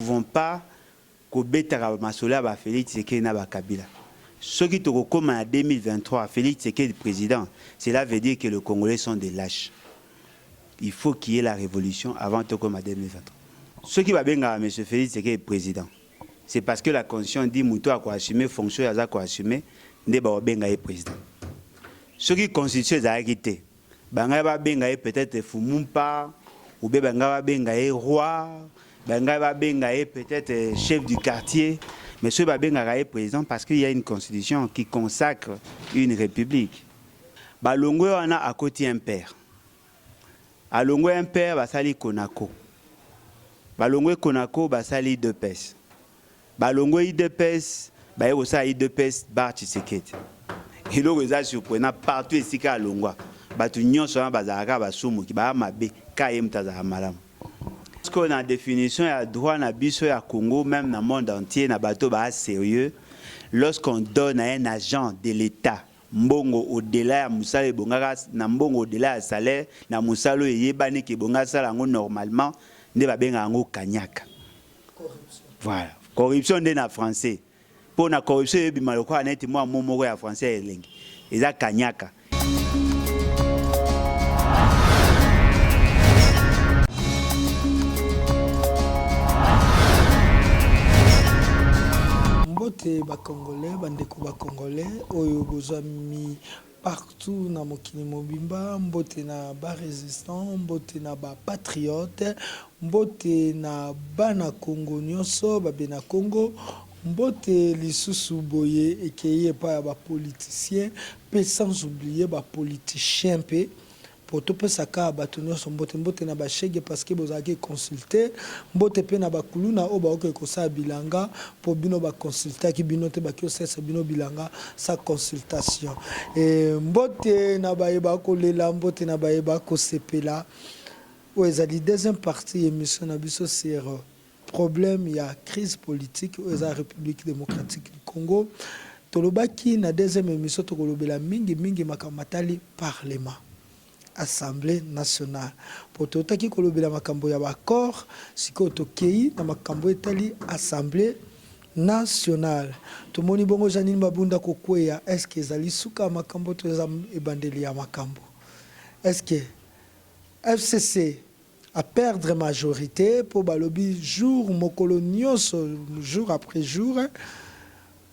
pouvons pas kobetaka masola ba Félix Tshisekedi na ba Kabila. Ce qui te recommande en 2023, Félix Tshisekedi président, cela veut dire que les Congolais sont des lâches. Il faut qu'il y ait la révolution avant tout comme en 2023. Ce qui va bien à M. Félix Tshisekedi président, c'est parce que la Constitution dit Moutou a quoi assumer, fonction a quoi assumer, ne va bien président. Ce qui constitue la réalité, banga va bien peut-être Fumumpa, ou bien banga va bien roi, banga va bien peut-être chef du quartier, mais ce va bien président parce qu'il y a une constitution qui consacre une république. Balongo on a à côté un père. Alongo un père basali Konako. Balongo Konako basali IDPS. Balongo IDPS, ba yosa IDPS bar Tshisekedi. Et donc ça surprenant partout ici à Longwa. Batu nyonso na bazaka basumu ki ba mabe kayem tazaka malamu. Parce qu'on a définition ya droit na biso ya Congo même dans le monde entier na bato ba sérieux lorsqu'on donne à un agent de l'État mbongo au-delà ya musala bongaka na mbongo au-delà ya salaire na musalo yebani ki bonga sala ngo normalement ne ba benga ngo kanyaka. Voilà, corruption de na français. Pour la corruption, il y a un mot français. Il y a Kanyaka. Mbote ba Congolais, bandeko ba Congolais, oyo bozami partout na mokili mobimba, mbote na ba résistant, mbote na ba patriote, mbote na bana Congo nyonso, ba bena Congo. Mbote lisusu boye ekeye pa ya ba politiciens pe sans oublier ba politiciens pe pour tout pe saka bato nyonso mbote na ba chege parce que bozaki consulter mbote pe na ba kuluna o ba oke ko sa bilanga pour bino ba consulter ki bino te ba ki osesa bino bilanga sa consultation et mbote na ba yeba ko lela mbote na ba yeba ko sepela o ezali deuxième partie émission na biso c'est problème, il y a crise politique aux République démocratique du Congo. Tolobaki na deuxième émission tolobela mingi makamatali parlement, assemblée nationale. Pour totaki kolobela makambo ya accord, siko tokei na makambo etali assemblée nationale. Tomoni bongo Janine Mabunda kokweya est-ce que ezali suka makambo to ebandeli ya makambo. Est-ce que FCC à perdre majorité pour balobi jour mokolo nyonso jour après jour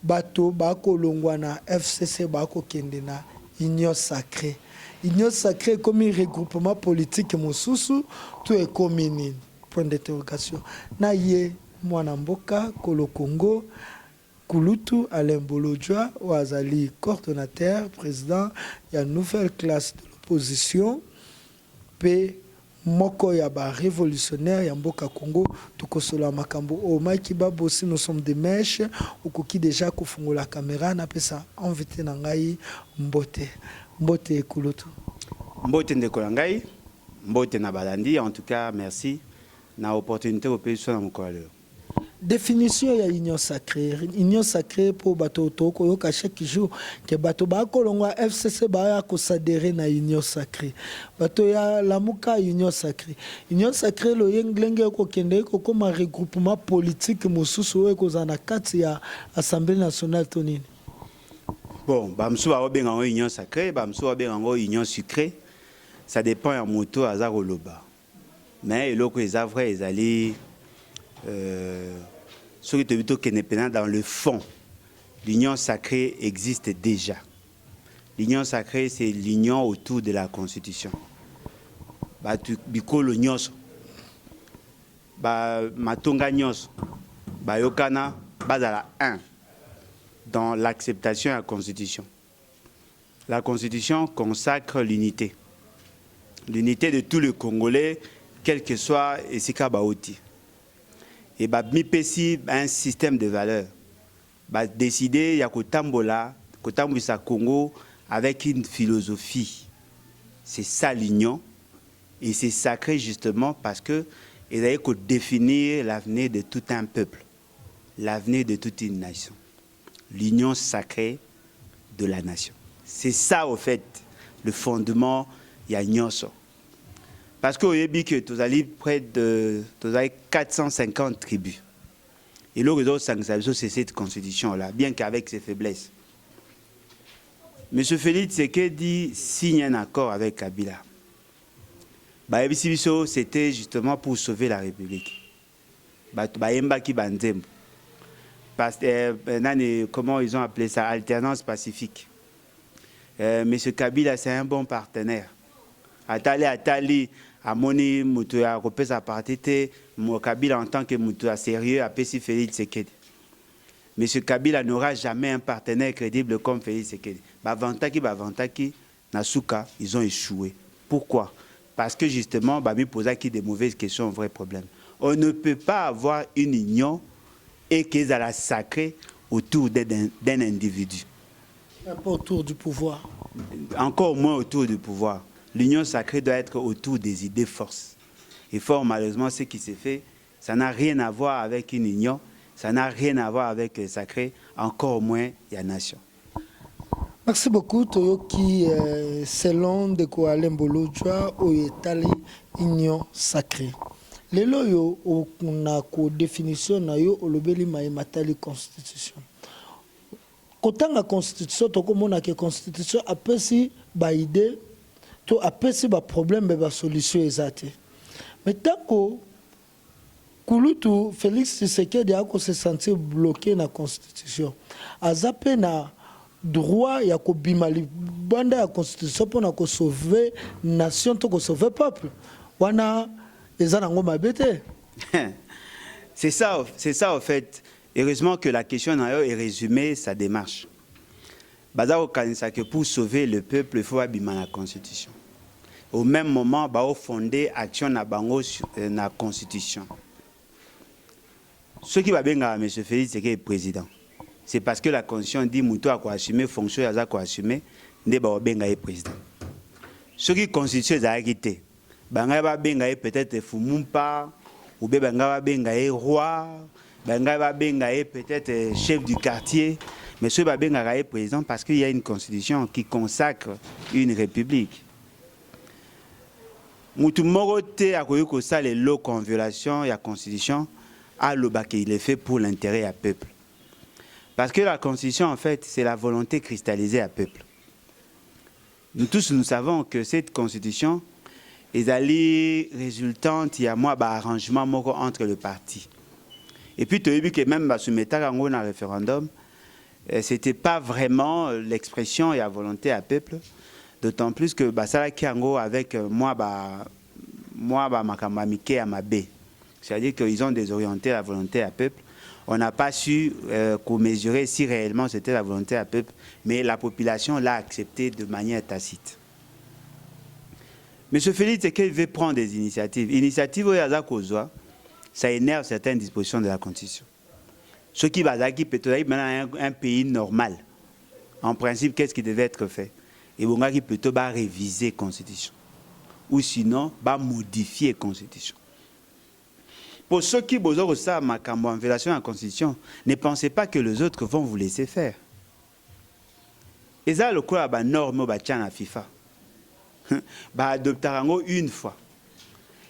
bato bako longwana FCC bako kendena union sacrée comme un regroupement politique mosusu tout est commune point d'interrogation na ye mwana mboka kolo Congo Kulutu Alain Bolodjoa wazali coordonnateur président ya nouvelle classe de l'opposition p moko ya ba révolutionnaire ya mboka Congo tukosola makambo o Mike Babo si nous sommes des mèches okoki déjà kofungola caméra na pesa invité na ngai mbote Kulutu mbote ndekola ngai mbote na balandi en tout cas merci na opportunité au pays na mokolo. Définition ya union sacrée pour bato toko yoka chaque jour que bato ba kolongwa FCC ba ko s'adhérer na union sacrée bato ya lamuka union sacrée lo yenglenge ko kende ko comme regroupement politique mosusu ko zana kati ya assemblée nationale tonini bon bamsu ba benga union sacrée bamsu ba benga union sucrée ça dépend ya moto azaro loba mais eloko eza vrai ezali ce qui est dans le fond, l'union sacrée existe déjà. L'union sacrée, c'est l'union autour de la Constitution. Bikolo nyos, matonga nyos, yokana, bazala 1 dans l'acceptation de la Constitution. La Constitution consacre l'unité. L'unité de tous les Congolais, quel que soit Esika Baoti. Et mipesi un système de valeurs. Décider ya kotambola sa Congo avec une philosophie. C'est ça l'union et c'est sacré justement parce que il a que définir l'avenir de tout un peuple, l'avenir de toute une nation. L'union sacrée de la nation. C'est ça au fait le fondement ya nyonso. Parce qu'au début, tu as près de 450 tribus. Et le réseau c'est cette constitution-là, bien qu'avec ses faiblesses. M. Félix Tshisekedi signe un accord avec Kabila. C'était justement pour sauver la République. Comment ils ont appelé ça? Alternance pacifique. M. Kabila, c'est un bon partenaire. Atali, Amoni, Moutoua, Ropé, sa partité, Kabila en tant que Moutoua sérieux, a Pessi Félix Tshisekedi. M. Kabila n'aura jamais un partenaire crédible comme Félix Tshisekedi. Bavantaki, Nasuka, ils ont échoué. Pourquoi? Parce que justement, Babi posa des mauvaises questions, un vrai problème. On ne peut pas avoir une union et qu'ils la sacrée autour d'un individu. Pas autour du pouvoir. Encore moins autour du pouvoir. L'union sacrée doit être autour des idées forces. Et fort malheureusement, ce qui s'est fait, ça n'a rien à voir avec une union, ça n'a rien à voir avec le sacré, encore moins la nation. Merci beaucoup, Toyoki. Selon de Koualem Bolodjoa, Oyetali, union sacrée. Lelo yo, on a une définition, on a matali constitution. Quand la constitution, on a une constitution, après si ba idée, to après si ba problème, ba solution exacte. Mais tant que Kulutu Félix Tshisekedi a se sentir bloqué dans la constitution, a zappé na droit ya ko bimali banda ya constitution pour na ko sauver nation to ko sauver peuple. Wana ezana ngoma bete. C'est ça en fait. Heureusement que la question est résumée sa démarche. Bazao kanisa que pour sauver le peuple, il faut abîmer la constitution. Au même moment, bao fonder action na bango na constitution. Ce qui va bien à M. Félix, c'est qu'il est président. C'est parce que la constitution dit Moutou a quoi assumer, fonction a quoi assumer, ne ba benga est président. Ce qui constitution est arrêté. Banga ba benga est peut-être Fumumpa, ou bien banga ba benga est roi, banga ba benga est peut-être chef du quartier, mais ce ba benga est président parce qu'il y a une constitution qui consacre une république. Moutou morote a koyo ko ça les lots en violation de la constitution à l'obaki il est fait pour l'intérêt à peuple. Parce que la constitution en fait c'est la volonté cristallisée à peuple. Nous tous nous savons que cette constitution est allée résultante il y a moi arrangement entre le parti. Et puis tu as vu que même soumettre un référendum c'était pas vraiment l'expression et la volonté à peuple. D'autant plus que ça qui avec moi makambamike à ma B. C'est-à-dire qu'ils ont désorienté la volonté à peuple. On n'a pas su mesurer si réellement c'était la volonté à peuple, mais la population l'a accepté de manière tacite. M. Félix Tshisekedi veut prendre des initiatives. Initiatives ça énerve certaines dispositions de la Constitution. Ce qui va peut-être maintenant un pays normal. En principe, qu'est-ce qui devait être fait? Et on va plutôt réviser la Constitution. Ou sinon, modifier la Constitution. Pour ceux qui ont ça, en violation de la Constitution, ne pensez pas que les autres vont vous laisser faire. Et ça, le quoi, norme, la FIFA. Adopter une fois.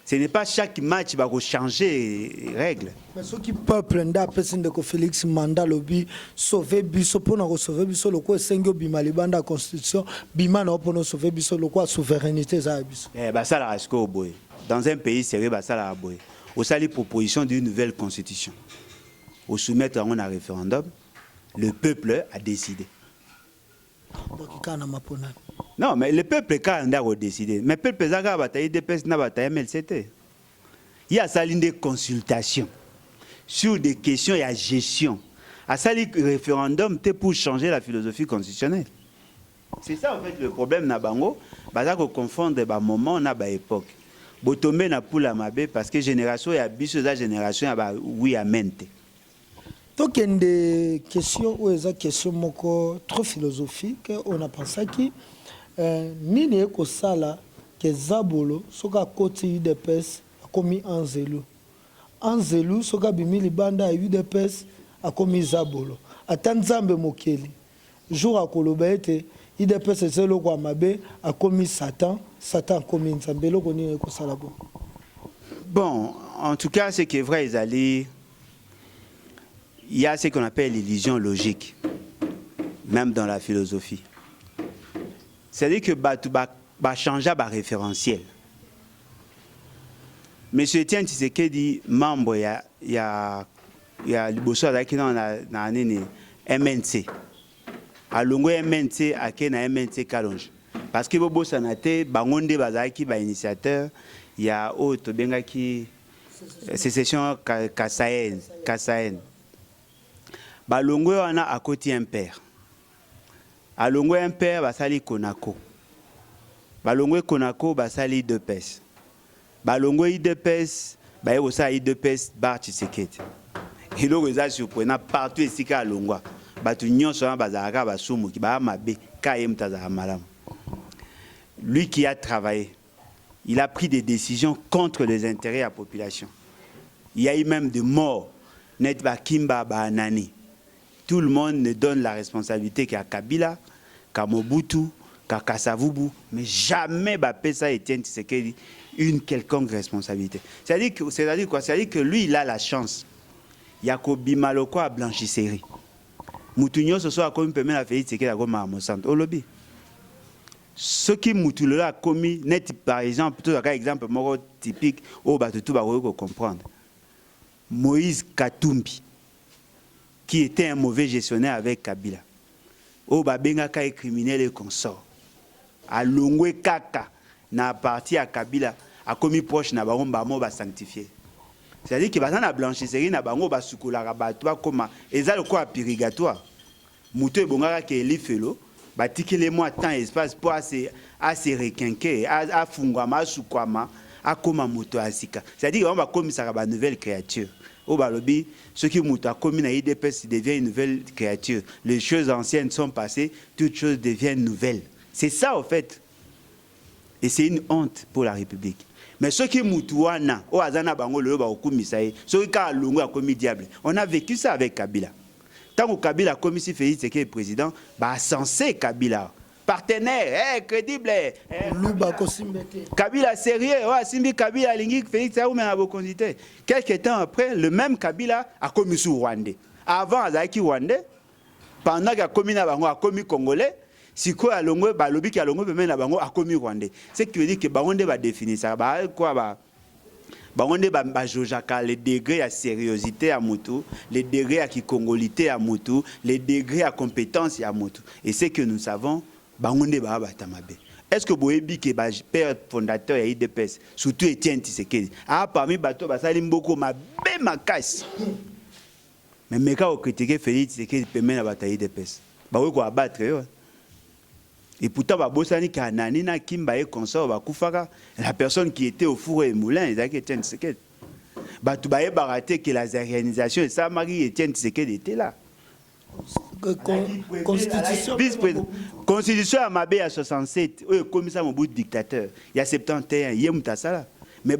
Ce n'est pas chaque match qui va changer les règles. Mais ceux qui peuvent prendre personne de Félix mandat lobby sauver biso pour nous sauver biso le quoi sengo bimali banda constitution bimana pour nous sauver biso le quoi souveraineté za biso. Ça la risque au boy. Dans un pays sérieux ça la boy. Au sali proposition d'une nouvelle constitution. Au soumettre à un référendum, le peuple a décidé. Non, mais le peuple a décidé. Mais le peuple a bataillé des personnes n'a bataillé MLCT. Il y a ça des consultations sur des questions et la gestion. À ça le référendum c'est pour changer la philosophie constitutionnelle. C'est ça en fait le problème na bango, qu'on confondre ba moment na ba époque. Botomé na pour la mabe parce que génération ya biso za génération ya ba oui amente. Donc, il y a des questions ou des questions trop philosophiques. On a pensé que Nini Eko Sala, que Zabolo, soka côté UDPS, a commis Anzelu. Anzelu, soka Bimili Banda, UDPS, a commis Zabolo. A Tanzambe Mokeli, jour à Kolobete, UDPS et Zelo Guamabe, a commis Satan, Satan a commis Nzambelo, Nini Eko Salabo. Bon, en tout cas, ce qui est vrai, ils allaient. il y a ce qu'on appelle l'illusion logique, même dans la philosophie. C'est-à-dire que tu vas changer le référentiel. Monsieur Etienne Tshisekedi, membre, il y a le bosso qui dans la MNC. À longo MNC, à Kena MNC Kalonge. Parce que bobo sanate, bangonde bazaki ba initiateur, il y a autre benga qui sécession Kassaen. Balongo on a à côté impère. À longo impère basali Konako. Balongo Konako basali IDPS. Balongo IDPS, ba osa IDPS bar Tshisekedi. Et donc ça surprenant partout ici à Longwa. Batu nyonso na bazaka basumu ki ba mabe kaye mutaza malamu. Lui qui a travaillé, il a pris des décisions contre les intérêts de la population. Il y a eu même des morts. Net ba Kimba ba Anani. Tout le monde ne donne la responsabilité qu'à Kabila, qu'à Mobutu, qu'à Kasavubu, mais jamais Pesa Etienne Tshisekedi une quelconque responsabilité. C'est-à-dire quoi? C'est-à-dire que lui, il a la chance. Yakobi Maloko a blanchisserie. Moutounio ce soir comme permet la Félix Tshisekedi à Goma à Monsanto. Au lobby. Ce qui Moutoulo a commis, net par exemple, tout un exemple typique, au Batutu Baroyo comprendre. Moïse Katumbi, qui était un mauvais gestionnaire avec Kabila. Au Babenga Kaye criminel et consort. À Longwe Kaka, na parti à Kabila, a commis proche na baron bamo ba sanctifié. C'est-à-dire que bazana blanchisserie na bango ba sukola rabatwa comme ezalo quoi purgatoire. Mouto e bongara ke elifelo, ba tikele moi temps espace pour à se requinquer, à fungwama, sukwama, à koma moto asika. C'est-à-dire qu'on va comme ça ba nouvelle créature. Au balobi, ce qui mouta commis na IDPS devient une nouvelle créature. Les choses anciennes sont passées, toutes choses deviennent nouvelles. C'est ça, au fait. Et c'est une honte pour la République. Mais ceux qui moutouana, au Azana Bango, le Baokumisaï, ceux qui ont longu a commis diable, on a vécu ça avec Kabila. Tant que Kabila a commis si Félix Tshisekedi est président, bah censé Kabila. Partenaire, crédible. Kabila sérieux, Simbi Kabila, Lingi, Félix Tshisekedi, quelques temps après, le même Kabila a commis sous Rwandais. Avant, Azaki Rwandais, pendant qu'il a commis na Bango, a commis Congolais. Si quoi à longue, bah lobby qui a longue, mais na Bango a commis Rwandais. C'est qui veut dire que Bango va définir ça. Bah quoi bah Bango va jojaka les degrés à sérieuxité à Moutou, les degrés à congolité à Moutou, les degrés à compétence à Moutou. Et c'est que nous savons. Est-ce que Boébi, qui est le père fondateur de l'IDPS, surtout Etienne Tshisekedi, a parmi Bato Basalim beaucoup ma casse. Mais quand on critique Félix Tshisekedi, peut mettre la bataille l'IDPS. Bah quoi abattre. Et pourtant, Babosani Kanani na Kimba et consort Bakufaka, la personne qui était au four et moulin, c'est Etienne Tshisekedi. Bato Baye baraté que la réalisation et ça, Marie Etienne Tshisekedi était là. Constitution à Mabé à 67, comme ça mon bout de dictateur. Il y a 71, il y a Moutasala. Mais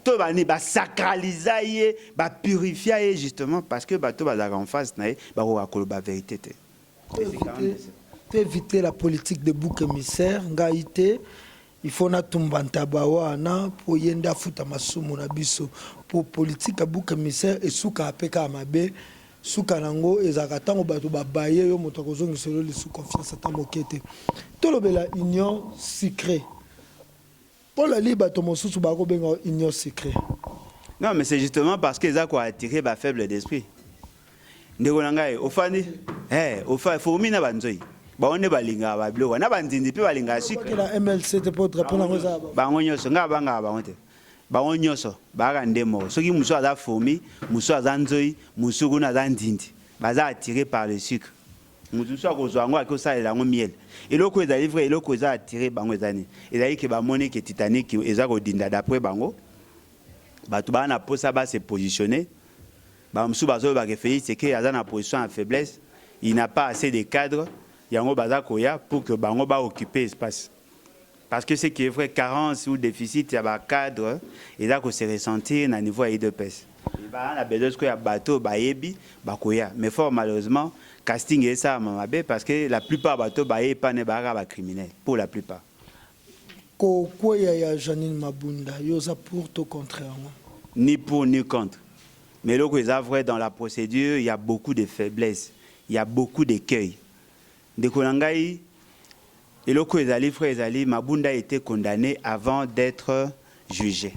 tout va sacraliser, va purifier justement parce que tout va en face, va la vérité. Pour éviter la politique de bouc émissaire, il faut na tumbantabawa na pour yenda futa masumu na biso pour politique de bouc émissaire et souka apeka Mabé. Soukanango ezakatango bato babaye yo moto kozongi solo le sous confiance atamokete to lobela union secret pour la liba to mosusu bako benga union secret. Non mais c'est justement parce que ça quoi attirer ba faible d'esprit ndeko nangai ofani ofa fomi na banzoi ba one balinga ba bilo na banzindi pe balinga secret la MLC te pour répondre à ça ba ngonyo so nga banga ba onte bango nyonso baka ndemo soki muso aza fomi muso aza nzoi muso kuna aza ndindi baza attiré par le sucre muso akozwa ngo akosalela yango miel eloko ezali vrai eloko eza attiré bango ezani ezali ke bamoni ke Titanic eza kodinda d'après bango bato bana posa ba se positionner ba muso bazo ba Félix Tshisekedi aza na position en faiblesse, il n'a pas assez de cadres yango baza koya pour que bango ba occuper espace. Parce que ce qui est vrai, carence ou déficit, il y a un cadre, et là, qu'on se ressentir à niveau IDPS. Il y a besoin de bateau, mais fort malheureusement, casting est ça, parce que la plupart des bateaux, ils ne sont pas criminels, pour la plupart. Pourquoi il y a Janine Mabunda, il y a pour tout contraire? Ni pour ni contre. Mais là, vrai, dans la procédure, il y a beaucoup de faiblesses, il y a beaucoup d'écueils. De Konangai, et loko ezali frère ezali Mabunda a été condamné avant d'être jugé.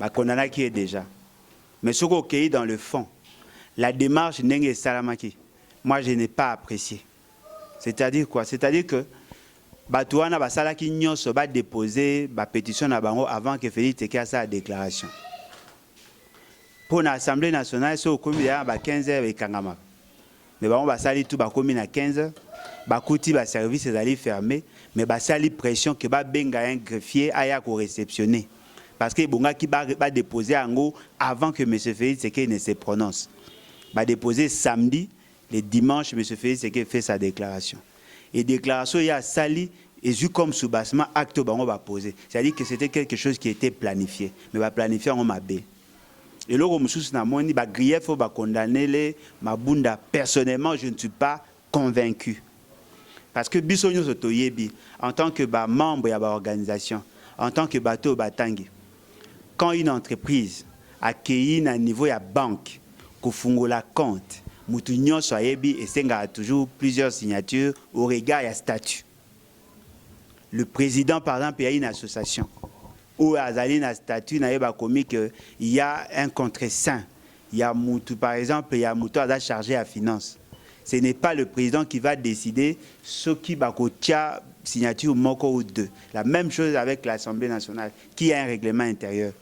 Ba condamné qui est déjà. Mais ce qu'on a dans le fond, la démarche Nenge Salamaki, moi je n'ai pas apprécié. C'est-à-dire quoi? C'est-à-dire que Batouana Basalaki Nyos va déposer la pétition à Bango avant que Félix Tshisekedi fasse sa déclaration. Pour l'Assemblée nationale, c'est au comité à 15h et Kangama. Mais Bango Basali tout bakomi à 15h. Bakouti ba service est allé fermer, mais basali pression que ba benga un greffier aya ko réceptionner. Parce que bonga qui va déposer en haut avant que M. Félix Tshisekedi ne se prononce. Va déposer samedi, le dimanche, M. Félix Tshisekedi fait sa déclaration. Et déclaration, il y a sali, et vu comme sous-bassement, acte on va poser. C'est-à-dire que c'était quelque chose qui était planifié. Mais va planifier en mabé. Et là, comme sous namoni, va grief, va condamner les Mabunda. Personnellement, je ne suis pas convaincu. Parce que Bissonyo Sotoyebi, en tant que membre de l'organisation, en tant que bateau Batangi, quand une entreprise accueille à un niveau de la banque, qu'on fonde la compte, Moutounion Soyebi et Senga toujours plusieurs signatures au regard de statut. Le président, par exemple, il y a une association où Azali a statut, il y a un contre-saint. Il y a Moutou, par exemple, il y a Moutou à chargé à finance. Ce n'est pas le président qui va décider ce qui va coûter signature moko ou deux. La même chose avec l'Assemblée nationale, qui a un règlement intérieur.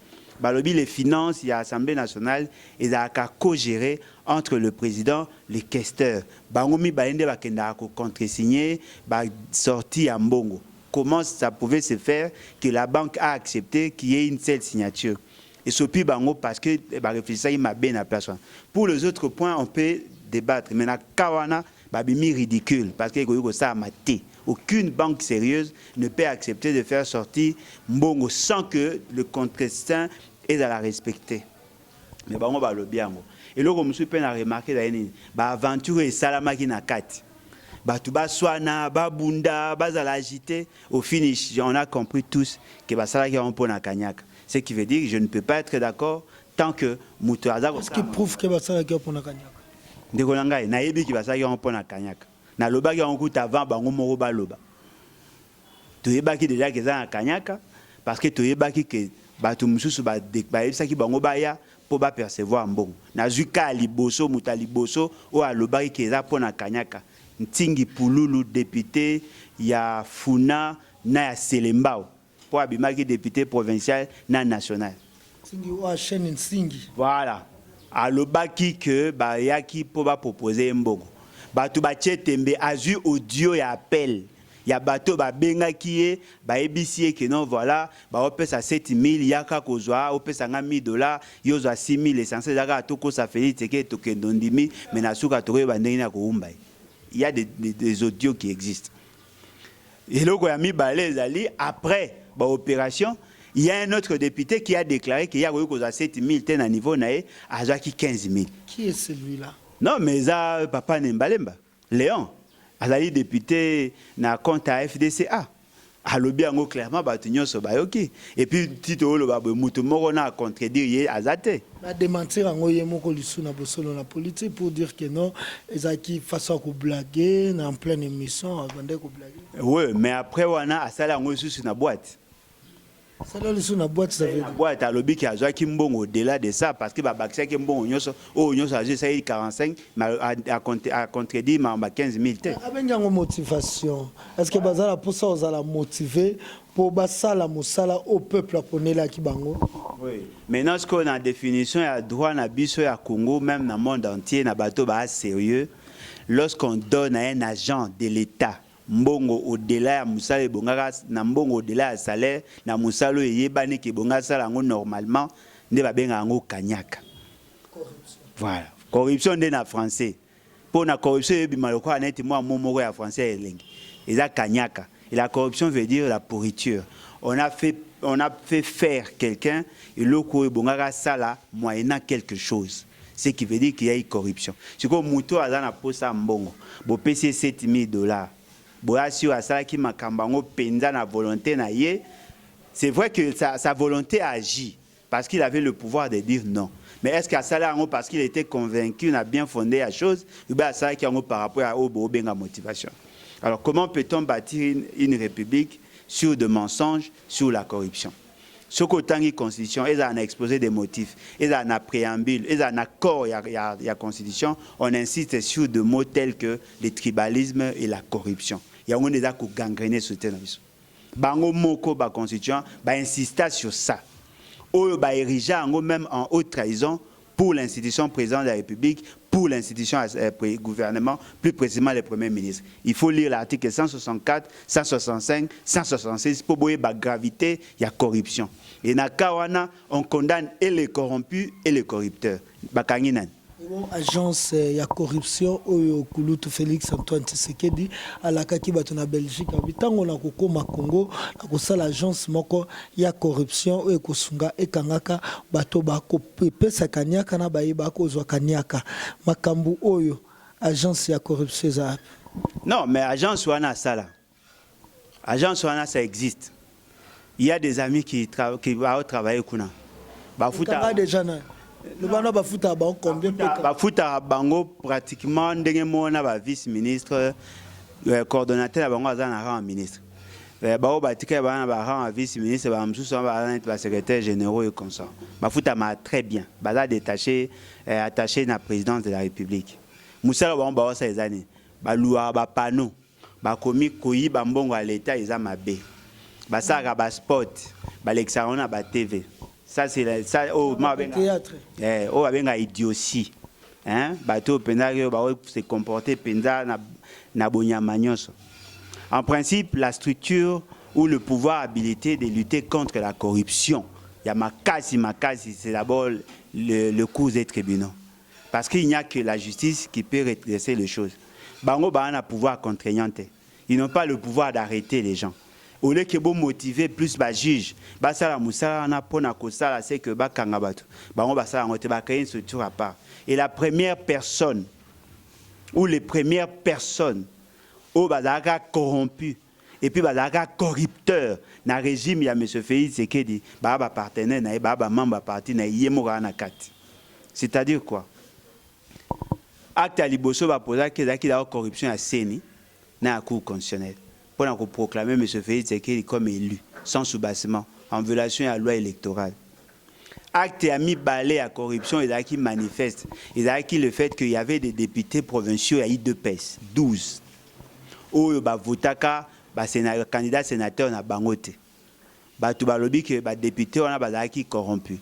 Balobi, les finances, il y a l'Assemblée nationale, et ça a co-géré entre le président, les questeurs. Bangomi Baende Bakenda a contre-signé, sorti à Mbongo. Comment ça pouvait se faire que la banque a accepté qu'il y ait une seule signature? Et ce puis Bango, parce que réfléchissait, il m'a bien à personne. Pour les autres points, on peut débattre. Mais na Kawana, babimi ridicule parce que ça a maté. Aucune banque sérieuse ne peut accepter de faire sortir Mbongo sans que le contestant ait à la respecter. Mais bango ba lo bien. Et là comme je suis peine à remarquer d'ailleurs, ba aventure et salamaki na kati. Ba tuba swana, ba bunda, ba za l'agité. Au finish, on a compris tous que ba salaki on pona kanyaka. Ce qui veut dire que je ne peux pas être d'accord tant que Moutou Azar. Est-ce qu'il prouve que ba salaki on pona kanyaka? Ndekolanga na yebi ki basaki on pona kanyaka na lobaki on kuta avant bango moko ba loba to yebaki déjà que ça na kanyaka parce que to yebaki que batu mususu ba yebisaki bango ba ya po ba percevoir mbongo na zuka liboso muta liboso o alobaki que ça pona kanyaka ntingi pululu député ya Funa na ya Selembao po abimaki député provincial na national ntingi wa chaîne ntingi voilà. Alobaki que bayaki pour proposer mbongo bato batie tembe azu audio ya appel ya bato ba benga kié ba ebisi que non voilà ba opesa 7000 yaka kozwa opesa nga $1000 yozwa 6000 essentiel yaka toko sa Félix Tshisekedi to kendondimi mais na suka to ba ndenge na ko umba. Il y a des audios qui existent. Et loko ya mi balé zali après ba opération. Il y a un autre député qui a déclaré qu'il y a 7 000 ten à niveau naé, à 15 000. Qui est celui-là? Non, mais ça, papa Nembalemba. Léon, Azali député na compte à FDCA. A lobby en clairement, Batignon Sobayoki. Et puis, Tito Lobabe Moutoumoro a contredit Azate. A démentir en Oyemoko Lissou na Bosolo la politique pour dire que non, Ezaki façon de blaguer, en pleine émission, avant de blaguer. Oui, mais après, on a Asala en sur la boîte. Ça là sur la boîte ça veut dire. La boîte à lobby qui a joué Kimbongo au-delà de ça parce que Babaksa Kimbongo Nyoso a joué 45 mais a contredit 15 000 têtes. Avec une motivation. Est-ce que bazala pour ça vous allez motiver pour basala musala au peuple japonais là qui bango? Oui. Maintenant ce qu'on a définition à droit na biso ya Congo même dans le monde entier na bateau ba sérieux lorsqu'on donne à un agent de l'État mbongo au-delà ya musala bongaka na mbongo au-delà ya salaire na musalo yebani ke bonga sala ngo normalement nde ba benga ngo kanyaka. Voilà. Corruption de na français. Pour la corruption yebima lokwa neti moi momoko ya français elengi. Eza kanyaka. Et la corruption veut dire la pourriture. On a fait faire quelqu'un et loko bongaka sala moyennant quelque chose. Ce qui veut dire qu'il y a eu corruption. C'est comme Mouto azana posa mbongo. Bo pesi $7 000. C'est vrai que sa volonté a agi parce qu'il avait le pouvoir de dire non. Mais est-ce qu'à ça là, parce qu'il était convaincu, on a bien fondé la chose, ou bien à ça qui par rapport à la motivation. Alors comment peut-on bâtir une république sur des mensonges, sur la corruption? Ce qu'autant la constitution, ils ont exposé des motifs, ils ont un préambule, ils ont un accord, il y a la constitution, on insiste sur des mots tels que le tribalisme et la corruption. Il y a des gens qui gangréné ce thème. Bango moko ba constitution, ba insister sur ça. Ou ba ériger même en haute trahison pour l'institution présidente de la République, pour l'institution gouvernement, plus précisément le Premier ministre. Il faut lire l'article 164, 165, 166 pour voir la gravité, il y a corruption. Et dans Kawana, on condamne et les corrompus et les corrupteurs. Agence ya corruption oyo kulutu Félix Antoine Tshisekedi alakaki bato na Belgique bitango na kokoma Congo na kosala agence moko ya corruption oyo kosunga ekangaka bato bakopesa kanyaka na bayeba kozwa kanyaka makambu oyo agence ya corruption za. Non, mais agence wana sala. Agence wana ça existe. Il y a des amis qui vont travailler kuna. Bafuta déjà na le bana bafuta ba combien bafuta bango pratiquement ndenge mona ba vice-ministre coordonnateur bango azana rang ministre. Ba batika bana ba rang vice-ministre ba msusu ba secrétaire généraux et comme ça. Bafuta ma très bien. Baza détaché attaché na présidence de la République. Musala bango ba ça les années. Ba loi ba panneau. Ba komi koyi ba mbongo à l'état ils a mabe. Ba saka ba sport, ba l'exarona ba TV. Ça c'est ça oh ma théâtre oh abenga idiotie hein bateau pendario ba se comporter penda na bonyama nyonso. En principe la structure ou le pouvoir habilité de lutter contre la corruption, il y a makasi c'est d'abord le cours des tribunaux parce qu'il n'y a que la justice qui peut redresser les choses. Bango ba na pouvoir contraignant, ils n'ont pas le pouvoir d'arrêter les gens. Au lieu que vous motiver plus ba juge ba sala musala na pona ko sala c'est que ba kanga bato bango ba sala ngote ba créer une structure à part et la première personne ou les premières personnes au bazaka corrompu et puis bazaka corrupteur na régime ya monsieur Félix Tshisekedi ba partenaire na ba membre parti na yemoka na kati. C'est-à-dire quoi? Acte à liboso ba posa que la corruption à seni na cour constitutionnelle. Pour proclamer M. Félix Tshisekedi comme élu, sans soubassement, en violation de la loi électorale. Acte a mis balai à corruption et qui manifeste. Et qui le fait qu'il y avait des députés provinciaux à IDPS, 12. Où il y a un candidat sénateur na Bangote. Il y a des députés qui corrompus.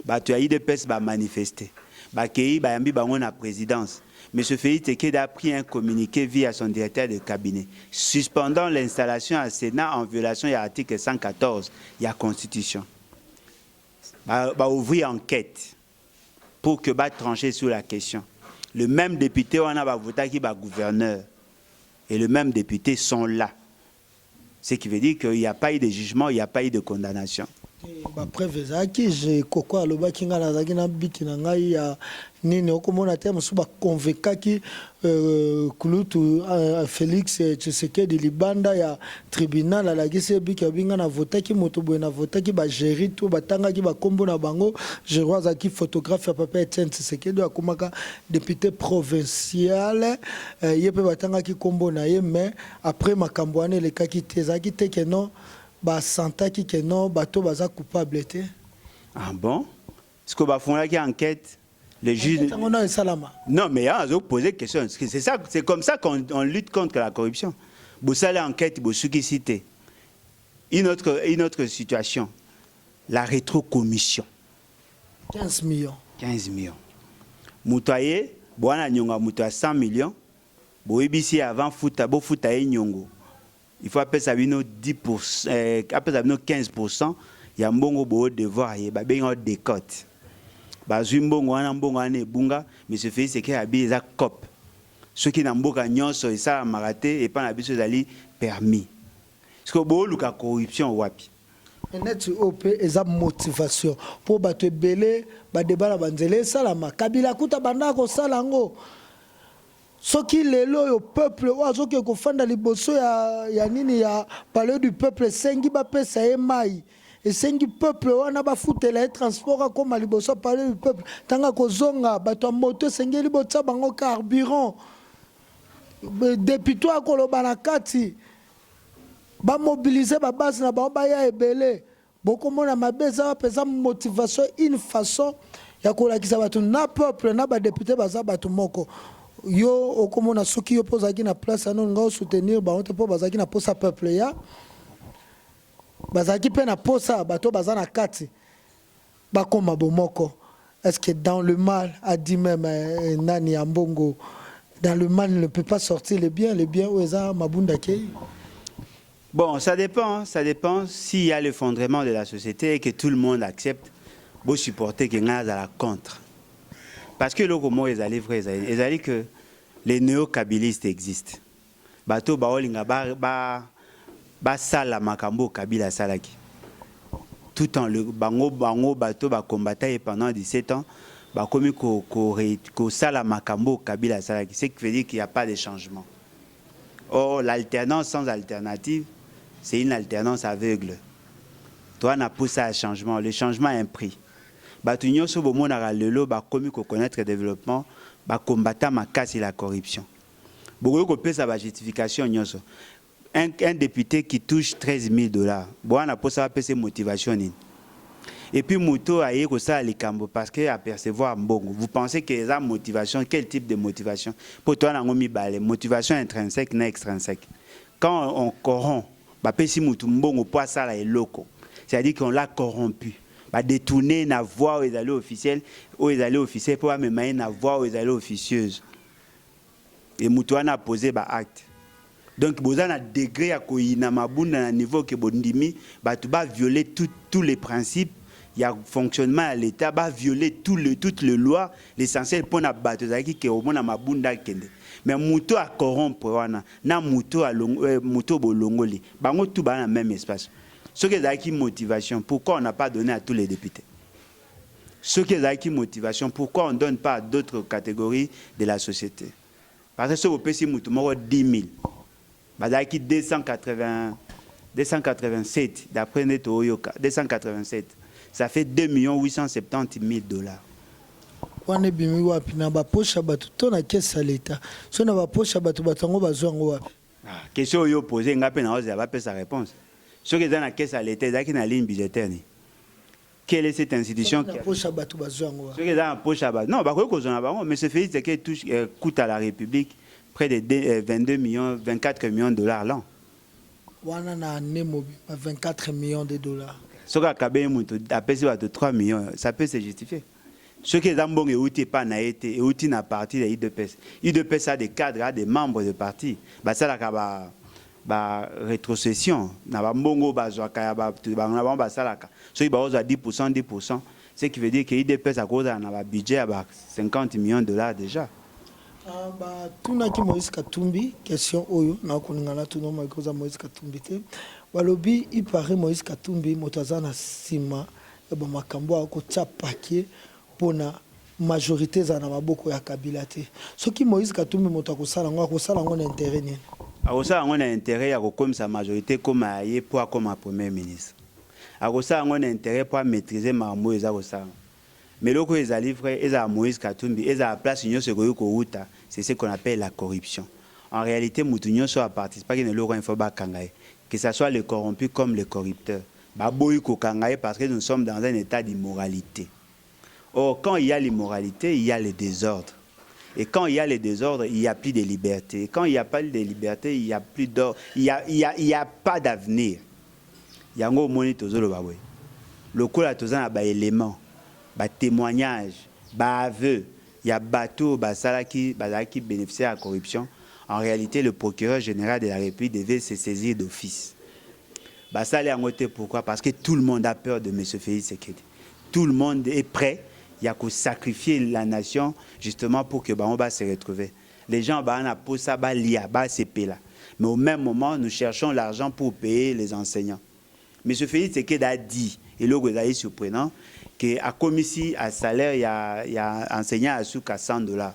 Il y a IDPS qui manifesté. Il y a la présidence. M. Félix Tshisekedi a pris un communiqué via son directeur de cabinet, suspendant l'installation à Sénat en violation de l'article 114 de la Constitution. Va ouvrir enquête pour que va trancher sur la question. Le même député, on a voté qui va gouverneur. Et le même député sont là. Ce qui veut dire qu'il n'y a pas eu de jugement, il n'y a pas eu de condamnation. Preuve ezaki je koko alobaki nga nazaki na biki na ngai ya nini okomona te mosu ba convaincaki kulutu Félix Tshisekedi libanda ya tribunal alakisi biki abinga na votaki moto boye na votaki ba géri to batangaki ba kombo na bango je crois zaki photographe ya papa Etienne Tshisekedi akomaka député provincial yepe batangaki kombo na ye mais après makambo ane lekaki te zaki te que non ba santaki que non bato baza coupable te. Ah bon? Est-ce que va fonder une enquête le juge non mais on a posé question c'est ça c'est comme ça qu'on lutte contre la corruption. Vous savez enquête vous cité une autre situation la rétrocommission 15 millions mutoye bwana nyonga muto 100 millions boyebisi avant futa bo futa nyongo. Il faut appeler ça 10%, appeler ça 15%. Il y a un bon devoir, il y a un décote. Bazumbongo wana mbongo ane bunga, mais ce fait c'est qu'il y a des cop. Ceux qui n'ont pas nyonso et ça maraté et pas na biso zali permis. Parce que bo luka corruption wapi. Net OP eza motivation pour bato belé ba débat la banzele salama kabila kuta banda ko salango. Soki lelo yo peuple oazoki kofanda liboso ya nini ya palais du peuple sengi ba pesa e mai et sengi peuple wana ba futela transport comme liboso parler du peuple tanga kozonga bato moto sengeli botsa bango carburant depuis toi koloba na kati ba mobiliser ba base na ba ya ebele beaucoup mona mabeza pesa motivation une façon ya kolakisa bato na peuple na ba député baza bato moko yo okomona soki yo pozaki na place ano nga soutenir ba honte po bazaki na posa peuple ya bazaki pe na posa bato baza na kati bakoma bomoko. Est-ce que dans le mal a dit même nani ambongo dans le mal ne peut pas sortir le bien où eza mabunda kei? Bon, ça dépend s'il y a l'effondrement de la société et que tout le monde accepte pour supporter que nous à la contre. Parce que le comment ils allaient vrai, ils allaient que les néo-kabylistes existent. Bato baolinga ba sala makambo kabila salaki. Tout en le bango bato ba combattant pendant 17 ans, ba komi ko sala makambo kabila salaki, ce qui veut dire qu'il n'y a pas de changement. Or l'alternance sans alternative, c'est une alternance aveugle. Toi n'a poussé à changement, le changement a un prix. Batunyo so bomona lelo ba komi ko connaître le développement, ba combattant ma casse et la corruption. Beaucoup ko pesa ba justification nyoso. Un député qui touche $13 000, bon na posa ba pesa motivation ni. Et puis Mouto a yé ko ça les cambo parce que apercevoir mbongo. Vous pensez que la motivation, quel type de motivation? Pour toi na ngomi balé, motivation intrinsèque na extrinsèque. Quand on corrompt, ba pesi mutu mbongo po ça la eloko. C'est-à-dire qu'on l'a corrompu. Ba détourner na voix aux allées officielles, aux allées officielles pour même na voix aux allées officieuses. Et Moutouana a posé ba acte. Donc bozana degré à koina mabunda na niveau que bondimi ba tu ba violer tous les principes, il y a fonctionnement à l'état ba violer toutes les lois, l'essentiel pour na batozaki que au mona mabunda kende. Mais Moutou a corrompre wana na Moutou a Moutou bolongoli. Bango tout ba na même espace. Ce qui est qui motivation, pourquoi on n'a pas donné à tous les députés? Ce qui est qui motivation, pourquoi on ne donne pas à d'autres catégories de la société? Parce que ce qui est 10 000, qui 287, d'après Neto Oyoka, 287, ça fait $2 870 000. Wane bimi wapi na baposha batu to na kesa leta so na baposha batu batango bazwango wapi? Question yo posé ngape na oza ba pesa réponse. Ce qui est dans la caisse à l'État, c'est une ligne budgétaire. Quelle est cette institution qui poche à Batou Bazouango? Ce qui est dans la poche à Batou. Non, mais ce fait que coûte à la République près de 24 millions de dollars l'an. Wana na nemobi 24 millions de dollars. Ce qui a cabé a payé 3 millions, ça peut se justifier. Ce qui est dans bon et outil pas na été et outil na parti de l'IDPS. IDPS a des cadres, a des membres de parti. Bah ça la ba rétrocession na ba mbongo bazwa kaya ba na ba salaka so il ba oza 10%, ce qui veut dire que IDPS a cause na ba budget à 50 millions de dollars déjà. Ba tuna ki Moïse Katumbi question oyo na koningana tuno ma koza Moïse Katumbi te balobi il paraît Moïse Katumbi motazana sima e ba makambo ako tsapaki pona majorité za na maboko ya Kabila te soki Moïse Katumbi motakosala ngo na intérêt ni. Akosa on a intérêt à comme sa majorité comme aye pour comme premier ministre. Akosa on a intérêt pour maîtriser Mambo ezakosa. Mais loko ezali frère eza Moïse Katumbi eza place union sekoyo ko uta, c'est ce qu'on appelle la corruption. En réalité mutunyo so a participé ne loko info ba kangaye, que ça soit les corrompus comme les corrupteurs. Ba boyi ko kangaye parce que nous sommes dans un état d'immoralité. Or quand il y a l'immoralité, il y a le désordre. Et quand il y a les désordres, il n'y a plus de liberté. Et quand il n'y a pas de liberté, il n'y a plus d'ordre. Il y a pas d'avenir. Il y a un moni tozolo bawe. Le coup là tozana ba élément, ba témoignage, ba aveu. Il y a bateau basala qui bénéficie à la corruption. En réalité, le procureur général de la République devait se saisir d'office. Basala ngote pourquoi? Parce que tout le monde a peur de M. Félix Tshisekedi. Tout le monde est prêt. Il y a qu'à sacrifier la nation justement pour que on va se retrouver. Les gens pour ça là. Mais au même moment, nous cherchons l'argent pour payer les enseignants. M. Félix Tshisekedi a dit, et là vous avez surprenant, qu'à comme ici à salaire il y a enseignant à souk à $100.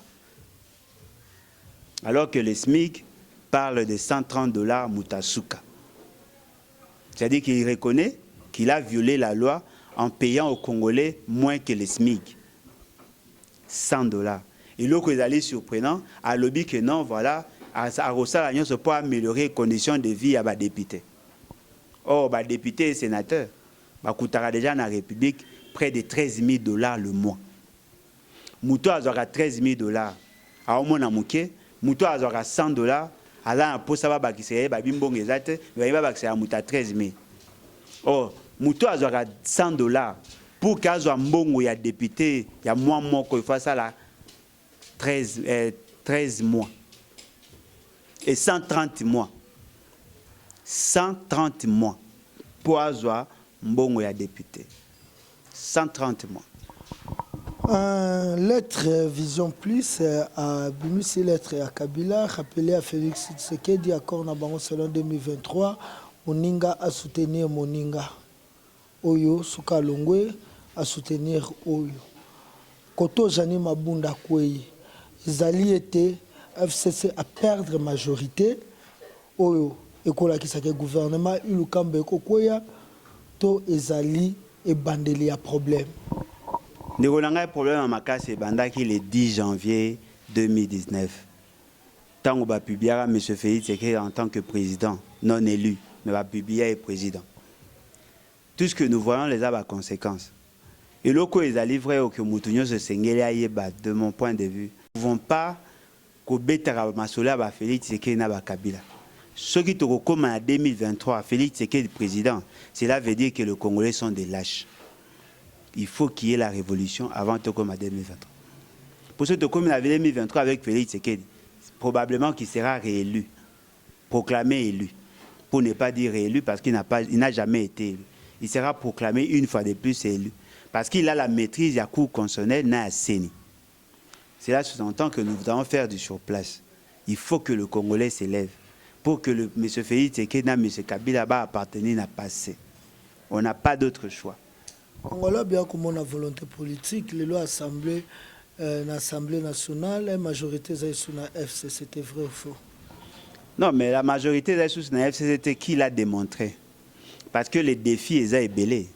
Alors que le SMIC parle de $130 Moutasuka. C'est-à-dire qu'il reconnaît qu'il a violé la loi en payant aux Congolais moins que le SMIC. 100 $. Et l'autre est allé surprenant, à lobby que non, voilà, à Rossal Agnon se peut améliorer les conditions de vie à les députés. Or, les députés et sénateurs, coûtera déjà dans la République près de 13 000 $ le mois. Mouto a 13 000 $. À Omona Mouké, Mouto a 100 $. Alors, pour ça, il y a bimbong exact, mais il va y 13 000. Or, Mouto a 100 $. Pour qu'il y ait un bon député, il y a moins qu'il faut ça là, 13 mois. Et 130 mois. 130 mois pour avoir un bon député. 130 mois. Lettre Vision Plus à Bimusi lettre à Kabila, rappelé à Félix Tshisekedi, accord na bango selon 2023, Moninga a soutenir Moninga. Oyo Suka Longwe a soutenir Oyo. Koto Jani Mabunda Kweye. Zali était FCC à perdre majorité. Oyo ekola ki sake gouvernement Ilukambe Kokoya to ezali et bandeli a problème. Nous avons un problème à Makassi le 10 janvier 2019. Tant qu'on va publier M. Félix Tshisekedi en tant que président, non élu, mais va publier le président. Tout ce que nous voyons les a des conséquences. Et lorsque les a livrés au Moutounio se sengeli de mon point de vue, nous ne pouvons pas que Masola va Félix Tshisekedi na Kabila. Ce qui est comme en 2023, Félix Tshisekedi président, cela veut dire que les Congolais sont des lâches. Il faut qu'il y ait la révolution avant tout comme en 2023. Pour ce comme en 2023 avec Félix Tshisekedi, probablement qu'il sera réélu, proclamé élu. Pour ne pas dire réélu parce qu'il n'a jamais été élu. Il sera proclamé une fois de plus élu. Parce qu'il a la maîtrise de la Cour constitutionnelle n'a CENI. Cela sous-entend que nous devons faire du surplace. Il faut que le Congolais s'élève. Pour que M. Félix Tshisekedi et M. Kabila appartiennent à passé. On n'a pas d'autre choix. Congolais bien comme on a volonté politique, les lois assemblées l'Assemblée nationale, la majorité sous la FC, c'était vrai ou faux? Non, mais la majorité sous la FC, c'était qui l'a démontré. Parce que les défis, ils ont belé.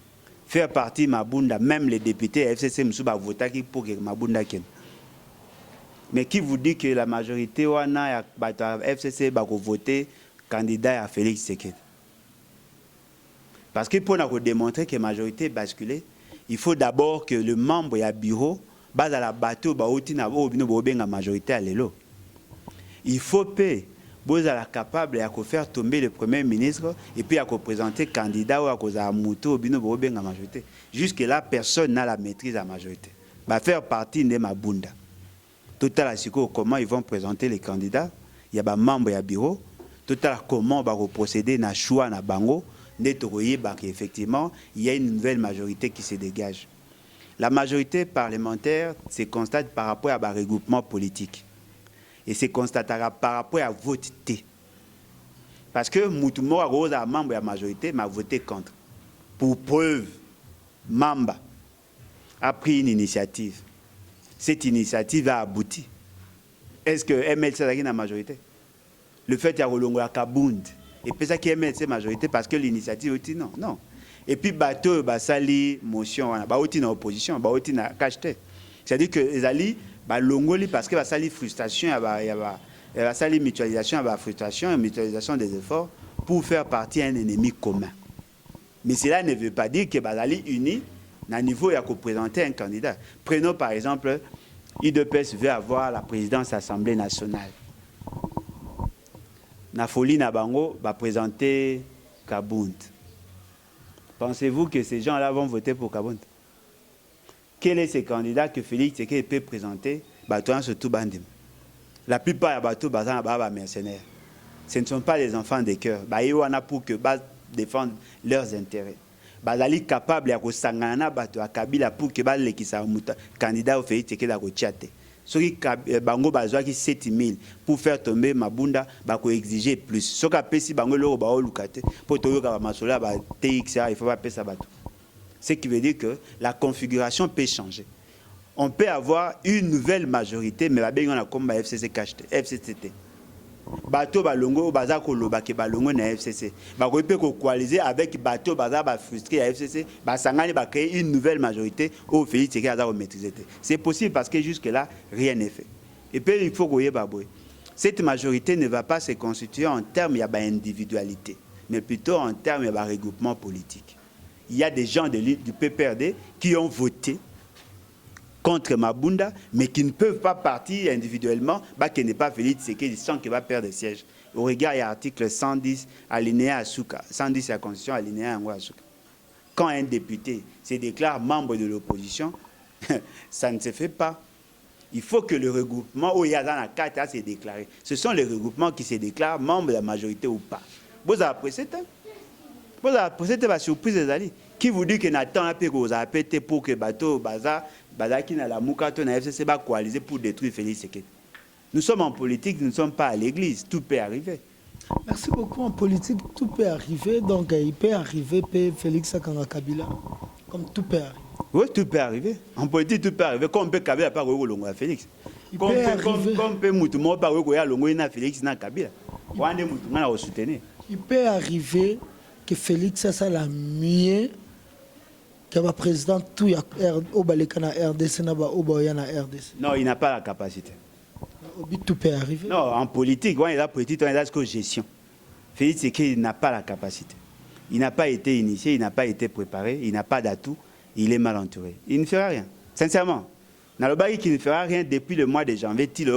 Faire partie de Mabunda, même les députés FCC Moussouba voté pour que Mabunda ken. Mais qui vous dit que la majorité wana FCC va voter candidat à Félix Tshisekedi? Parce que pour nous démontrer que la majorité est basculée, il faut d'abord que le membre du bureau base à la bateau la majorité à l'élo. Il faut payer. Vous êtes capable de faire tomber le Premier ministre et puis de présenter candidat ou à cause de Mouto ou la majorité. Jusque-là, personne n'a la maîtrise de la majorité. Va faire partie de ma bunda. Tout à l'heure, comment ils vont présenter les candidats? Il y a des membres du bureau. Tout à l'heure, comment on va procéder dans le choix dans Bango. Effectivement, il y a une nouvelle majorité qui se dégage. La majorité parlementaire se constate par rapport à un regroupement politique. Et se constatera par rapport à voter. Parce que Moutoumou a membre de la majorité m'a voté contre. Pour preuve, Mamba a pris une initiative. Cette initiative a abouti. Est-ce que MLC a la majorité? Le fait qu'il y a Rolongo Kabound. Et puis ça qui est MLC majorité parce que l'initiative est non. Non. Et puis bateau basali motion ba oti na opposition ba oti na cacheté. C'est-à-dire que les alliés ba longoli parce que basali frustration il y a basali mutualisation ba frustration et mutualisation des efforts pour faire partie d'un ennemi commun. Mais cela ne veut pas dire que basali unis na niveau ya ko présenter un candidat. Prenons par exemple IDPS veut avoir la présidence de l'Assemblée nationale. Na folie na bango va présenter Kabound. Pensez-vous que ces gens-là vont voter pour Kabound? Quel est ce candidat que Félix Tshisekedi peut présenter? Surtout Bandim. La plupart des bateaux sont mercenaires. Ce ne sont pas des enfants de cœur. Ils sont pour que défendent leurs intérêts. Ils sont capables de s'engager à Kabila pour que les candidats au Félix Tshisekedi soient ceux qui bango bazwa qui 7000 pour faire tomber Mabunda bako exiger plus. Ce qu'a pesi bango loro ba olukate pour toyoka masola ba TXA il faut pas payer ça bateau. Ce qui veut dire que la configuration peut changer. On peut avoir une nouvelle majorité mais la benga na comme FCC cacheté FCCT. bateau balongo baza koloba ke balongo na FCC ba ko peut coaliser avec bateau baza ba frustré à FCC ba sangani ba créer une nouvelle majorité au Félix Tshisekedi aza ko maîtriser. C'est possible parce que jusque là rien n'est fait. Et puis il faut goyer baboy. Cette majorité ne va pas se constituer en termes d'individualité, mais plutôt en termes de regroupement politique. Il y a des gens du PPRD qui ont voté contre Mabunda, mais qui ne peuvent pas partir individuellement, qui n'est pas Félix Tshisekedi, sans qu'il va perdre des sièges. Au regard de l'article 110, alinéa Asuka, 110 de la Constitution, alinéa Asuka. Quand un député se déclare membre de l'opposition, ça ne se fait pas. Il faut que le regroupement où il y a dans la carte à se déclarer. Ce sont les regroupements qui se déclarent membres de la majorité ou pas. Vous avez apprécié ça? Vous avez apprécié la surprise des alliés. Qui vous dit que Nathan a pété pour que bateau Baza qui n'a la Moukato na FCC va coaliser pour détruire Félix Tshisekedi. Nous sommes en politique, nous ne sommes pas à l'église. Tout peut arriver. Merci beaucoup. En politique, tout peut arriver. Donc, il peut arriver Félix Akanga Kabila. Comme tout peut arriver. Oui, tout peut arriver. En politique, tout peut arriver. Comme on peut Kabila pas Longo à Félix. Comme on peut Moutoumou pas Longo à Félix na Kabila. Il peut arriver que Félix a la mieux que le président tout na RDC na RDC. Non, il n'a pas la capacité. Tout peut arriver. Non, en politique, on est là politique, on est là que gestion. Félix Tshisekedi n'a pas la capacité. Il n'a pas été initié, il n'a pas été préparé, il n'a pas d'atout. Il est mal entouré. Il ne fera rien. Sincèrement. Nalobaki qui ne fera rien depuis le mois de janvier, il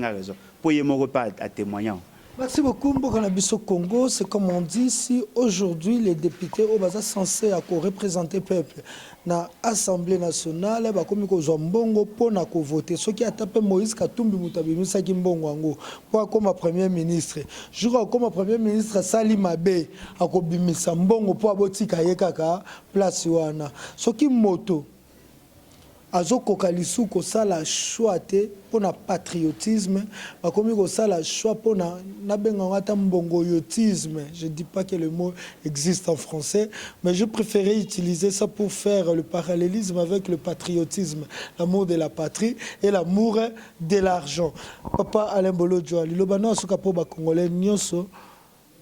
a raison. Pour y pas à témoigner. Merci beaucoup, Mbokanabiso Congo. C'est comme on dit, si aujourd'hui les députés sont censés représenter le peuple dans l'Assemblée nationale, ils sont mbongo pour voter. Ce qui a tapé Moïse Katumbi Mutabimi Saki Mbongo pour comme Premier ministre. Je crois comme Premier ministre Sali Mabe a kobimisa mbongo pour abotika yekaka place wana. Ce qui moto azoko kalisu ko sala choix pour na patriotisme, bakomi ko sala choix pour na benga ngata mbongoyotisme. Je dis pas que le mot existe en français, mais je préférais utiliser ça pour faire le parallélisme avec le patriotisme, l'amour de la patrie et l'amour de l'argent. Papa Alain Bolodjo, lilobana soka po ba congolais nyonso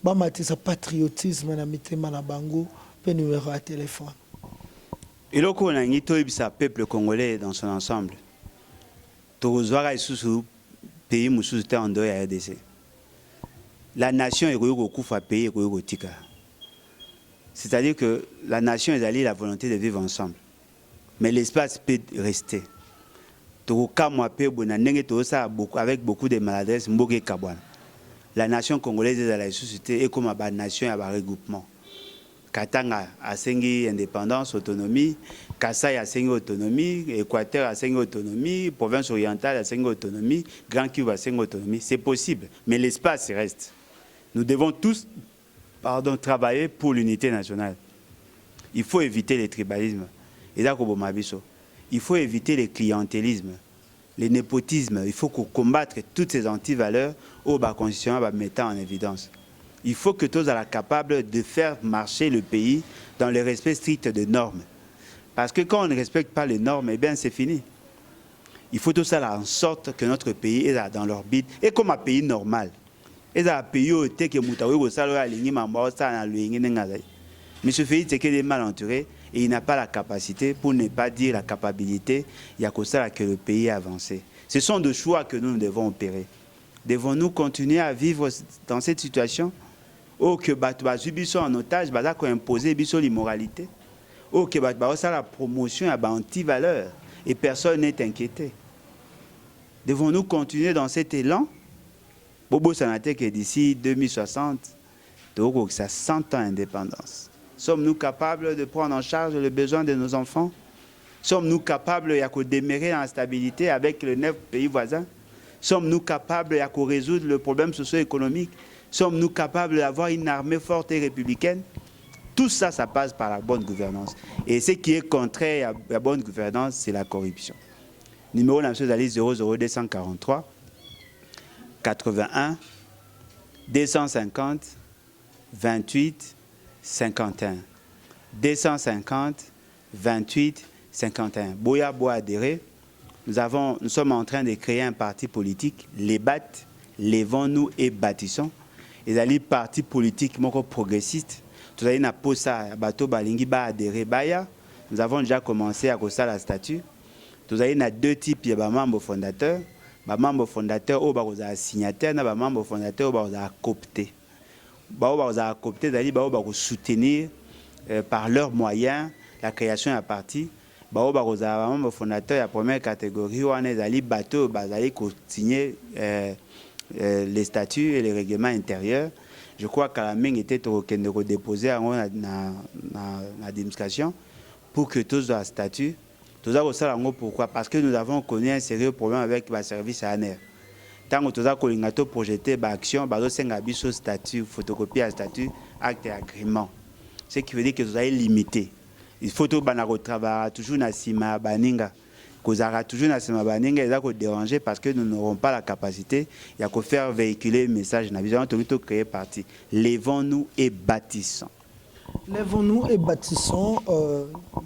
ba matisa patriotisme na mitema na bango pe numéro à téléphone. Et là, on a un peuple congolais dans son ensemble. Torozwara sous pays mususu en dehors de la RDC. La nation est au pays tika. C'est-à-dire que la nation est allée la volonté de vivre ensemble. Mais l'espace peut rester. Avec beaucoup de maladresse, la nation congolaise est à la société et comme la nation à un regroupement. Katanga a sengi indépendance, autonomie, Kassai a sengi autonomie, Équateur a sengi autonomie, province orientale a sengi autonomie, Grand Kivu a sengi autonomie. C'est possible, mais l'espace reste. Nous devons tous travailler pour l'unité nationale. Il faut éviter le tribalisme. Il faut éviter le clientélisme, le népotisme. Il faut combattre toutes ces antivaleurs au bas constitutionnel mettant en évidence. Il faut que tous soient capables de faire marcher le pays dans le respect strict des normes. Parce que quand on ne respecte pas les normes, eh bien c'est fini. Il faut tout ça en sorte que notre pays est dans l'orbite et comme un pays normal. Et un pays où il M. Félix Tshisekedi est mal entouré et il n'a pas la capacité, pour ne pas dire la capacité, il y a que ça que le pays a avancé. Ce sont des choix que nous devons opérer. Devons-nous continuer à vivre dans cette situation? Ou que nous en otage, nous imposer l'immoralité? Ou que nous la promotion à anti-valeur et personne n'est inquiété? Devons-nous continuer dans cet élan? Bobo Sanate que d'ici 2060, ça 100 ans d'indépendance. Sommes-nous capables de prendre en charge les besoins de nos enfants? Sommes-nous capables de demeurer en stabilité avec les 9 pays voisins? Sommes-nous capables de résoudre le problème socio-économique? Sommes-nous capables d'avoir une armée forte et républicaine? Tout ça, ça passe par la bonne gouvernance. Et ce qui est contraire à la bonne gouvernance, c'est la corruption. Numéro national 00243 81 250 28 51 250 28 51. Boya Boa adhéré. Nous sommes en train de créer un parti politique, les BAT, levons-nous et bâtissons. Et les partis politiques progressistes, tout ça, na posa bato balingi ba adhérer baya. Nous avons déjà commencé à causer la statut. Tout ça, il y a deux types de membres fondateurs. Les membres fondateurs ou les signataires, les membres fondateurs ou les cooptés. Les cooptés, ils soutenir par leurs moyens la création d'un parti. Les membres fondateurs, la première catégorie, ils bateau, ils signer les statuts et les règlements intérieurs. Je crois que la main était déposée dans la démonstration pour que tous les statuts. Pourquoi? Parce que nous avons connu un sérieux problème avec le service ANR. Tant que nous avons projeté l'action, nous avons statut, photocopie à statut, acte et agrément. Ce qui veut dire que nous avons limité. Il faut toujours toujours na sima baninga. Kozara toujours na sima baninga, ils ont dérangé parce que nous n'aurons pas la capacité de faire véhiculer le message. Nous avons créé parti. Levons-nous et bâtissons. Lèvons-nous et bâtissons.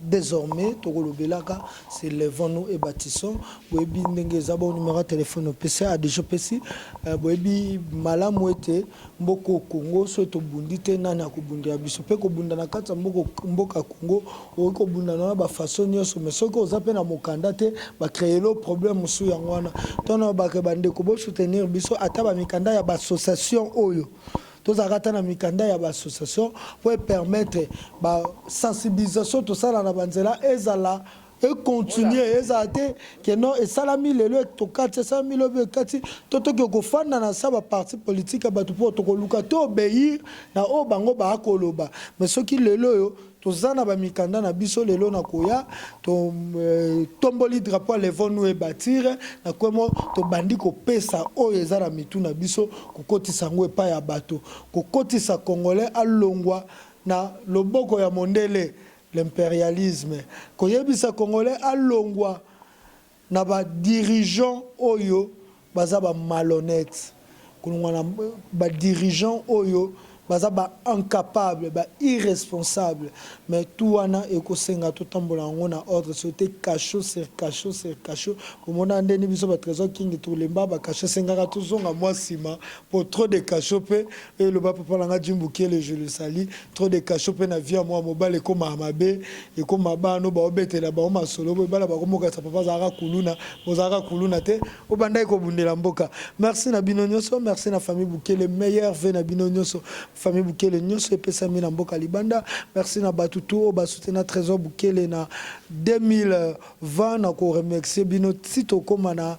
Désormais, c'est lèvons-nous et bâtissons. Boebi ndengezabo numéro de téléphone PC à déjà PC. Boebi malamwete mboko Congo soto bundite nana ko bundia biso pe ko bunda na kata mboka Congo o ko bunda na ba façon nyoso mais soko ozape na mokanda te ba créer le problème sou yangwana. Tono ba ke bande ko bo soutenir biso ata ba mikanda ya ba association oyo. Tous les mikanda ya association pour permettre la sensibilisation tout ça la banzela ezala et continuer ezate que non et salami lelo to 400 000 kati toto ko fanda na sa ba parti politique ba to pour to luka to obéir na o bango ba koloba mais ce qui lelo yo tozana ba mikanda na biso lelo na koya to tomboli drapeau levons-nous et bâtir na komo to bandi ko pesa oyo ezala mitu na biso ko kotisa ngo epa ya bato ko kotisa congolais alongwa na loboko ya mondele l'impérialisme ko yebisa congolais alongwa na ba dirigeant oyo baza ba malhonnête ko ngwana ba dirigeant oyo baza ba incapable ba irresponsable mais tout wana ekosenga to tambola ngona ordre sauté cachot sur cachot sur cachot comme on a ndeni biso ba trésor king to lemba ba cachot sengaka to zonga moi sima pour trop de cachot pe et le ba papa langa Jimbukele je le sali trop de cachot pe na via moi mobile ko mabe et ko mabano ba obetela ba ma solo ba la ba ko moka sa papa zara kuluna bozara kuluna te o bandai ko bundela mboka merci na bino nyoso merci na famille Bukele meilleur ve na bino nyoso famille Bukele nyonso epesami na mboka libanda merci na batutu ba soutenir trésor Bukele na 2020 na ko remercier bino tito koma na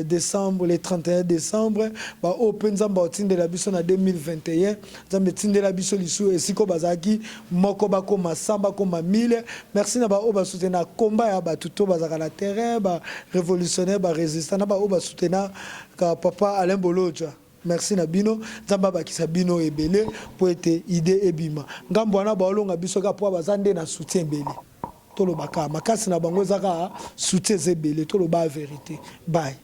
décembre le 31 décembre ba open zamba otinde la biso na 2021 zamba tinde la biso lisu esiko bazaki moko ba koma samba koma 1000 merci na ba oba soutenir combat ya batutu bazaka na terrain ba révolutionnaire ba résistant na ba oba soutenir ka papa Alain Boloja. Merci Nabino, Zamba bakisa bino ebele pour être idée ebima. Ngambo wana baolonga biso ka po bazande na soutien belé. Tolo baka makasi na bango zaka soutien zebele tolo ba vérité. Bye.